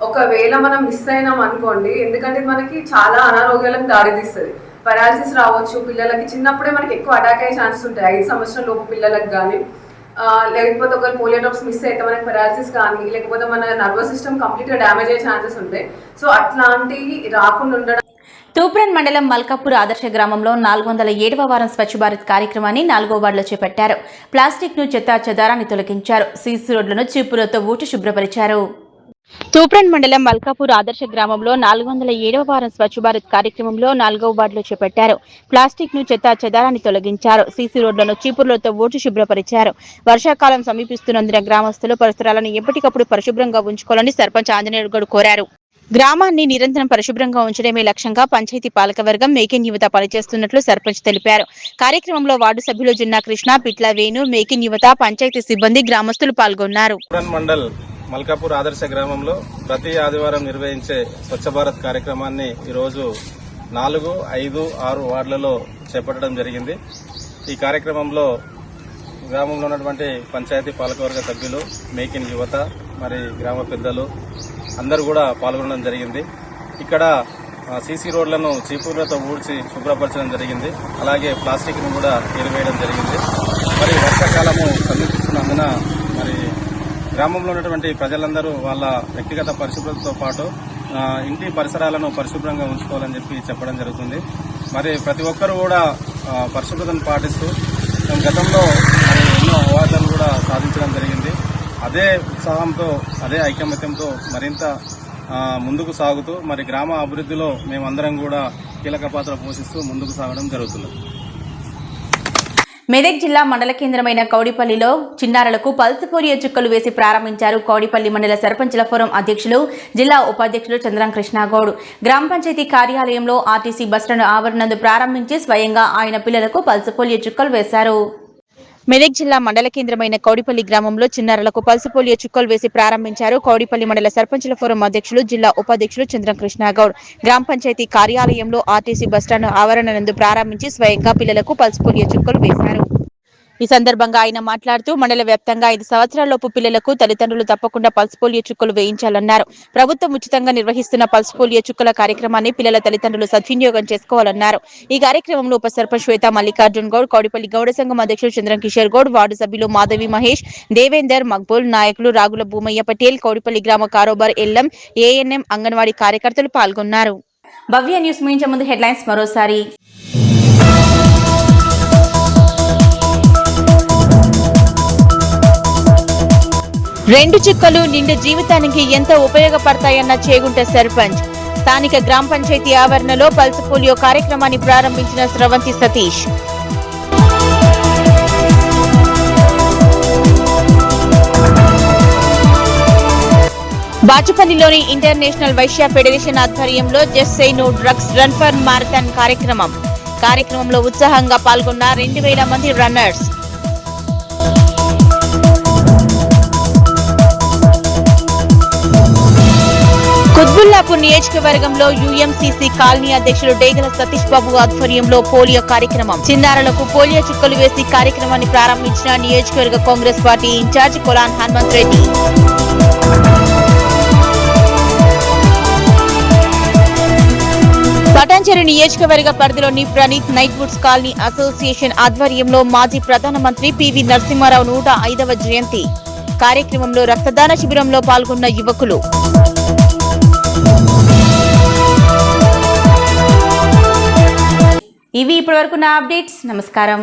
ఒకవేళ మనం మిస్ అయినాం అనుకోండి, ఎందుకంటే మనకి చాలా అనారోగ్యాలకు దారితీస్తుంది. పెరాలసిస్ రావచ్చు పిల్లలకి. చిన్నప్పుడే మనకి ఎక్కువ అటాక్ అయ్యే ఛాన్సెస్ ఉంటాయి 5 సంవత్సరాల లోపు పిల్లలకు కానీ. లేకపోతే ఒకవేళ పోలియో డ్రాప్స్ మిస్ అయితే మనకి పెరాలసిస్ కానీ లేకపోతే మన నర్వస్ సిస్టమ్ కంప్లీట్గా డ్యామేజ్ అయ్యే ఛాన్సెస్ ఉంటాయి. సో అట్లాంటివి రాకుండా ఉండడం. తూప్రన్ మండలం మల్కాపూర్ ఆదర్శ గ్రామంలో 407వ వారం స్వచ్ఛ భారత్ కార్యక్రమాన్ని 4వ వార్డులో చేపట్టారు. ప్లాస్టిక్ ను చెత్తాచెదారాన్ని తొలగించారు. సీసీ రోడ్లను చీపురుతో ఊడ్చి శుభ్రపరిచారు. తూప్రన్ మండలం మల్కాపూర్ ఆదర్శ గ్రామంలో 407వ వారం స్వచ్ఛ భారత్ కార్యక్రమంలో 4వ వార్డులో చేపట్టారు. ప్లాస్టిక్ ను చెత్తాచెదారాన్ని తొలగించారు. సీసీ రోడ్లను చీపురులతో ఊడ్చి శుభ్రపరిచారు. వర్షాకాలం సమీపిస్తున్నందున గ్రామస్తులు పరిసరాలను ఎప్పటికప్పుడు పరిశుభ్రంగా ఉంచుకోవాలని సర్పంచ్ ఆంజనేయుడు గౌడ్ కోరారు. గ్రామాన్ని నిరంతరం పరిశుభ్రంగా ఉంచడమే లక్ష్యంగా పంచాయతీ పాలకవర్గం మేక్ ఇన్ యువత పనిచేస్తున్నట్లు సర్పంచ్ తెలిపారు. కార్యక్రమంలో వార్డు సభ్యులు జిన్నా కృష్ణ, పిట్ల వేణు, మేక్ ఇన్ యువత, పంచాయతీ సిబ్బంది, గ్రామస్తులు పాల్గొన్నారు. మండల్ మల్కాపూర్ ఆదర్శ గ్రామంలో ప్రతి ఆదివారం నిర్వహించే స్వచ్ఛ భారత్ కార్యక్రమాన్ని ఈరోజు 4, 5, 6 వార్డులలో చేపట్టడం జరిగింది. ఈ కార్యక్రమంలో గ్రామంలో ఉన్నటువంటి పంచాయతీ పాలకవర్గ సభ్యులు, మేక్ ఇన్ యువత, మరి గ్రామ పెద్దలు అందరూ కూడా పాల్గొనడం జరిగింది. ఇక్కడ సీసీ రోడ్లను చీపుర్లతో ఊడ్చి శుభ్రపరచడం జరిగింది. అలాగే ప్లాస్టిక్ ను కూడా ఏరివేయడం జరిగింది. మరి వర్షాకాలము సమీపిస్తున్నందున మరి గ్రామంలో ఉన్నటువంటి ప్రజలందరూ వాళ్ళ వ్యక్తిగత పరిశుభ్రతతో పాటు ఇంటి పరిసరాలను పరిశుభ్రంగా ఉంచుకోవాలని చెప్పడం జరుగుతుంది. మరి ప్రతి ఒక్కరూ కూడా పరిశుభ్రతను పాటిస్తూ గతంలో ఎన్నో అవార్డులను కూడా సాధించడం జరిగింది. అదే ఉత్సాహంతో, అదే ఐకమత్యంతో మరింత ముందుకు సాగుతూ మరి గ్రామ అభివృద్ధిలో మేమందరం కూడా కీలక పాత్ర పోషిస్తూ ముందుకు సాగడం జరుగుతుంది. మెదక్ జిల్లా మండల కేంద్రమైన కౌడిపల్లిలో చిన్నారులకు పల్స్ పోలియో చుక్కలు వేసి ప్రారంభించారు. కౌడిపల్లి మండల సర్పంచుల ఫోరం అధ్యక్షులు, జిల్లా ఉపాధ్యక్షులు చంద్రం కృష్ణగౌడ్. గ్రామ పంచాయతీ కార్యాలయంలో ఆర్టీసీ బస్టాండ్ ఆవరణందు ప్రారంభించి స్వయంగా ఆయన పిల్లలకు పల్స్ పోలియో చుక్కలు వేశారు. మెదక్ జిల్లా మండల కేంద్రమైన కౌడిపల్లి గ్రామంలో చిన్నారులకు పల్స్ పోలియో చుక్కలు వేసి ప్రారంభించారు. కౌడిపల్లి మండల సర్పంచుల ఫోరం అధ్యక్షులు, జిల్లా ఉపాధ్యక్షులు చంద్రం కృష్ణగౌడ్. గ్రామ పంచాయతీ కార్యాలయంలో ఆర్టీసీ బస్టాండ్ ఆవరణ నందు ప్రారంభించి స్వయంగా పిల్లలకు పల్స్ పోలియో చుక్కలు వేశారు. ఈ సందర్భంగా ఆయన మాట్లాడుతూ మండల వ్యాప్తంగా 5 సంవత్సరాలలోపు పిల్లలకు తల్లిదండ్రులు తప్పకుండా పల్స్ పోలియో చుక్కలు వేయించాలన్నారు. ప్రభుత్వం ఉచితంగా నిర్వహిస్తున్న పల్స్ పోలియో చుక్కల కార్యక్రమాన్ని పిల్లల తల్లిదండ్రులు సద్వినియోగం చేసుకోవాలన్నారు. ఈ కార్యక్రమంలో ఉప సర్పంచ్ శ్వేత మల్లికార్జున్ గౌడ్, కౌడిపల్లి గౌడ సంఘం అధ్యక్షులు చంద్రం కిషోర్ గౌడ్, వార్డు సభ్యులు మాధవి మహేష్, దేవేందర్, మక్బూల్, నాయకులు రాగుల భూమయ్య పటేల్, కౌడిపల్లి గ్రామ కారోబార్ ఎల్ఎం, ఏఎన్ఎం, అంగన్వాడీ కార్యకర్తలు పాల్గొన్నారు. భవ్య న్యూస్ ముగించే ముందు హెడ్లైన్స్ మరోసారి. రెండు చుక్కలు నిండు జీవితానికి ఎంతో ఉపయోగపడతాయన్న చేగుంట సర్పంచ్. స్థానిక గ్రామ పంచాయతీ ఆవరణలో పల్స్ పోలియో కార్యక్రమాన్ని ప్రారంభించిన స్రవంతి సతీష్. బాచుపల్లిలోని ఇంటర్నేషనల్ వైశ్య ఫెడరేషన్ ఆధ్వర్యంలో just say no drugs run for marathon కార్యక్రమంలో ఉత్సాహంగా పాల్గొన్న 2000 మంది రన్నర్స్. కుత్బుల్లాపూర్ నియోజకవర్గంలో యుఎంసిసి కాలనీ అధ్యక్షులు డేగల సతీష్ బాబు ఆధ్వర్యంలో పోలియో కార్యక్రమం. చిన్నారులకు పోలియో చుక్కలు వేసి కార్యక్రమాన్ని ప్రారంభించిన నియోజకవర్గ కాంగ్రెస్ పార్టీ ఇన్ఛార్జ్ కొలాన్ హనుమంత్ రెడ్డి. పటాన్చెరు నియోజకవర్గ పరిధిలోని Praneeth night woods colony association ఆధ్వర్యంలో మాజీ ప్రధానమంత్రి పివి నరసింహారావు 105వ జయంతి కార్యక్రమంలో రక్తదాన శిబిరంలో పాల్గొన్న యువకులు. ఇవి ఇప్పటివరకు నా అప్డేట్స్. నమస్కారం.